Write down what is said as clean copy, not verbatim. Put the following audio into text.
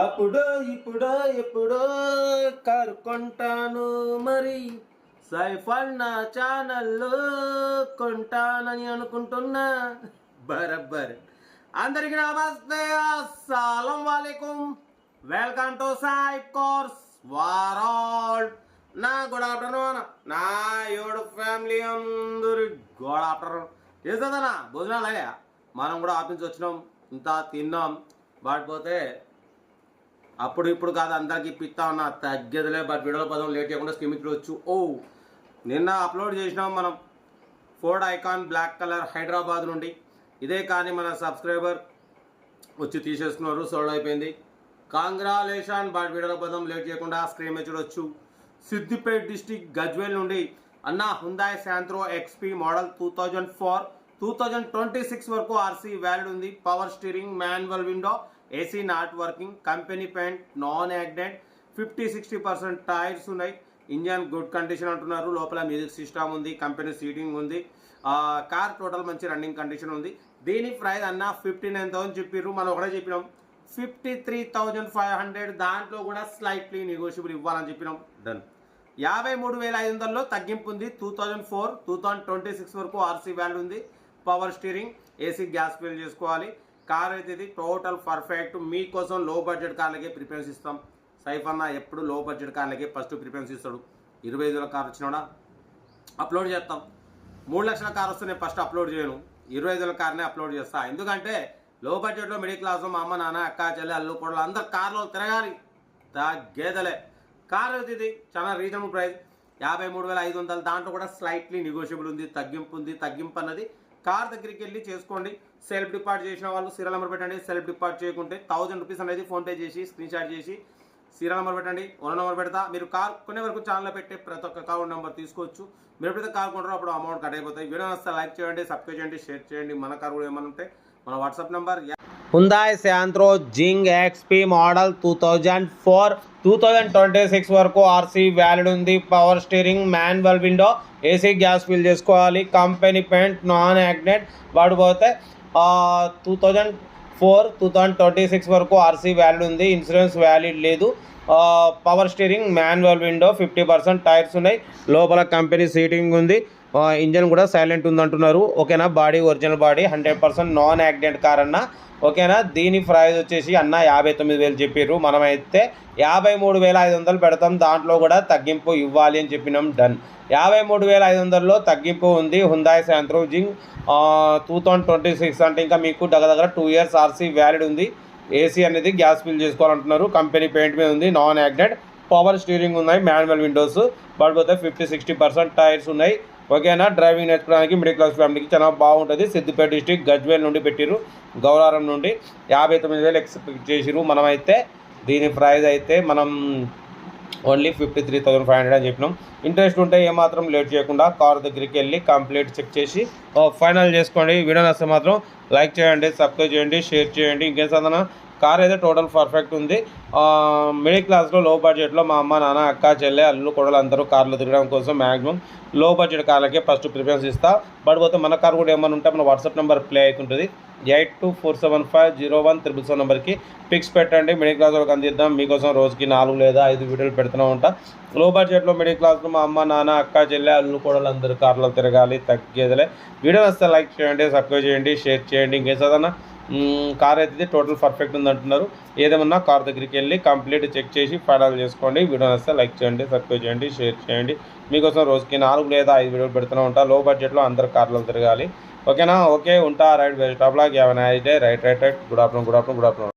అప్పుడో ఇప్పుడో ఎప్పుడో కారు కొంటాను మరి సైఫన్న ఛానల్లో కొంటానని అనుకుంటున్నా. బరబ్బర్. అందరికి నమస్తే, అస్సలం వాలేకుం. వెల్కమ్ టు సాయిబ్ కోర్స్ వారాల్. నా గుడ్ ఆఫ్టర్నూన్ నా యోడు ఫ్యామిలీ అందరు గుడ్ ఆఫ్టర్నూన్. చేస్తుందన్నా భోజనాలు అయ్యా, మనం కూడా ఆఫీస్ వచ్చినాం, ఇంత తిన్నాం. బాటిపోతే అప్పుడు ఇప్పుడు కాదు, అందరికి ఇప్పిస్తా ఉన్నా, తగ్గదులే. బట్ వీడియోలో పదం లేట్ చేయకుండా స్కిమ్కి వచ్చు. నిన్న అప్లోడ్ చేసినాం మనం Ford Ikon black colour Hyderabad నుండి. ఇదే కానీ మన సబ్స్క్రైబర్ వచ్చి తీసేసుకున్నారు, సోల్డ్ అయిపోయింది. కాంగ్రాలేషన్. బట్ వీడియోలో పదం లేట్ చేయకుండా స్క్రీన్ మీద చూడొచ్చు. సిద్దిపేట డిస్టిక్ గజ్వేల్ నుండి అన్న హుందాయ్ శాంత్రో ఎక్స్పీ మోడల్ 2004-2026 వరకు ఆర్సీ వ్యాలిడ్ ఉంది. Power steering, manual window, AC not working, company paint, non accident, 50-60% tyres ఉన్నాయి. ఇంజన్ గుడ్ కండిషన్ అంటున్నారు. లోపల మ్యూజిక్ సిస్టమ్ ఉంది, కంపెనీ సీటింగ్ ఉంది. కార్ టోటల్ మంచి రన్నింగ్ కండిషన్ ఉంది. దీని ప్రైస్ అన్న 59,000 చెప్పారు. మనం ఒకటే చెప్పినాం 53,500. దాంట్లో కూడా స్లైట్లీ నెగోషియబుల్ ఇవ్వాలని చెప్పినాం. డన్. 53,500లో తగ్గింపు ఉంది. 2004-2026 వరకు ఆర్సీ వ్యాల్యూ ఉంది. Power steering, AC gas fill చేసుకోవాలి. కార్ అయితే ఇది టోటల్ పర్ఫెక్ట్. మీకోసం లో బడ్జెట్ కార్లకే ప్రిఫరెన్స్ ఇస్తాం. సైఫ్ అన్న ఎప్పుడు లో బడ్జెట్ కార్లకే ఫస్ట్ ప్రిఫరెన్స్ ఇస్తాడు. 25,000 కార్ వచ్చినా అప్లోడ్ చేస్తాం. 3 లక్షల కార్ వస్తే నేను ఫస్ట్ అప్లోడ్ చేయను, 25,000 కార్నే అప్లోడ్ చేస్తా. ఎందుకంటే లో బడ్జెట్లో మిడిల్ క్లాస్ మా అమ్మ నాన్న అక్క చెల్లి అల్లు కూడా అందరు కార్లో తిరగాలి. గేదలే కార్ అయితే ఇది చాలా రీజనబుల్ ప్రైస్ 53,500. దాంట్లో కూడా స్లైట్లీ నెగోషియబుల్ ఉంది, తగ్గింపు ఉంది. తగ్గింపు అన్నది కార్ దగ్గరికి వెళ్ళి చేసుకోండి. సెల్ఫ్ డిపార్ట్ చేసిన వాళ్ళు సీరియల్ నెంబర్ పెట్టండి. సెల్ఫ్ డిపార్ట్ చేయకుంటే 1000 రూపీస్ అనేది ఫోన్పే చేసి స్క్రీన్ షాట్ చేసి సీరియల్ నెంబర్ పెట్టండి. ఓనర్ నెంబర్ పెడతా. మీరు కార్ కొనే వరకు ఛానల్లో పెట్టే ప్రతి ఒక్క అకౌంట్ నెంబర్ తీసుకోవచ్చు. మీరు ఎప్పుడైతే కార్ కొంటారో అప్పుడు అమౌంట్ కట్ అయిపోతాయి. వీడియో వస్తే లైక్ చేయండి, సబ్స్క్రైబ్ చేయండి, షేర్ చేయండి. మన కార్ కూడా ఏమైనా ఉంటే మన వాట్సాప్ నెంబర్ హుందాయ్ శాంత్రో జింగ్ ఎక్స్పీ మోడల్ 2004-2026 వరకు ఆర్సీ వ్యాలిడ్ ఉంది. Power steering, manual window, AC gas fill చేసుకోవాలి. Company paint, non accident. వాడిపోతే 2004-2026 వరకు ఆర్సీ వ్యాలిడ్ ఉంది. ఇన్సూరెన్స్ వ్యాలిడ్ లేదు. Power steering, manual window, 50% tyres ఉన్నాయి. లోపల కంపెనీ సీటింగ్ ఉంది. ఇంజన్ కూడా సైలెంట్ ఉంది అంటున్నారు. ఓకేనా. Body original body, 100% non accident car అన్న. ఓకేనా. దీని ప్రైస్ వచ్చేసి అన్న 59,000 చెప్పారు. మనమైతే 53,500 పెడతాం. దాంట్లో కూడా తగ్గింపు ఇవ్వాలి అని చెప్పినాం. డన్. 53,500లో తగ్గింపు ఉంది. హుందాయ్ శాంత్రో జింగ్ 2026 అంటే ఇంకా మీకు దగ్గర 2 years ఆర్సీ వ్యాలిడ్ ఉంది. ఏసీ అనేది గ్యాస్ ఫిల్ చేసుకోవాలంటున్నారు. కంపెనీ పెయింట్ మీద ఉంది, నాన్ యాక్సిడెంట్. పవర్ స్టీరింగ్ ఉన్నాయి, మాన్యువల్ విండోస్. పడిపోతే 50-60% టైర్స్ ఉన్నాయి. ఓకేనా. డ్రైవింగ్ నేర్చుకోవడానికి మిడిల్ క్లాస్ ఫ్యామిలీకి చాలా బాగుంటుంది. సిద్దిపేట డిస్టిక్ గజ్వేల్ నుండి పెట్టిరు, గౌరారం నుండి 59,000 ఎక్స్పెక్ట్ చేసిరు. మనమైతే దీని ప్రైస్ అయితే మనం ఓన్లీ 53,500 అని చెప్పినాం. ఇంట్రెస్ట్ ఉంటే ఏమాత్రం లేట్ చేయకుండా కార్ దగ్గరికి వెళ్ళి కంప్లీట్ చెక్ చేసి ఫైనల్ చేసుకోండి. వీడియో నచ్చితే మాత్రం లైక్ చేయండి, సబ్స్క్రైబ్ చేయండి, షేర్ చేయండి. ఇంకేం సాధన కార్ అయితే టోటల్ పర్ఫెక్ట్ ఉంది. మిడిల్ క్లాస్లో లో బడ్జెట్లో మా అమ్మ నాన్న అక్క చెల్లె అల్లు కొడలు అందరూ కార్లు తిరగడం కోసం మ్యాక్సిమం లో బడ్జెట్ కార్లకే ఫస్ట్ ప్రిఫరెన్స్ ఇస్తా. పోతే మన కార్ కూడా ఏమైనా ఉంటే మన వాట్సాప్ నెంబర్ ప్లే అవుతుంటుంది. 8247501777 నెంబర్కి పిక్స్ పెట్టండి. మిడిల్ క్లాస్ వాళ్ళకి అందిద్దాం. మీకోసం రోజుకి 4 లేదా 5 వీడియోలు పెడుతూనే ఉంటా. లో బడ్జెట్లో మిడిల్ క్లాస్లో మా అమ్మ నాన్న అక్క చెల్లె అల్లు కొడలు అందరూ కార్లో తిరగాలి, తగ్గేదిలే. వీడియో వస్తే లైక్ చేయండి, సబ్స్క్రైబ్ చేయండి, షేర్ చేయండి. ఇంకేం చదవన్నా కార్ అయితే టోటల్ పర్ఫెక్ట్ ఉంది అంటున్నారు. ఏదేమన్నా కార్ దగ్గరికి వెళ్ళి కంప్లీట్ చెక్ చేసి ఫైనల్ చేసుకోండి. వీడియో వస్తే లైక్ చేయండి, సబ్స్క్రైబ్ చేయండి, షేర్ చేయండి. మీకోసం రోజుకి 4 లేదా 5 వీడియోలు పెడుతూనే ఉంటా. లో బడ్జెట్లో అందరు కార్లో తిరగాలి. ఓకేనా. ఓకే ఉంటా. Right best of luck. Have a nice day. Right. Good afternoon.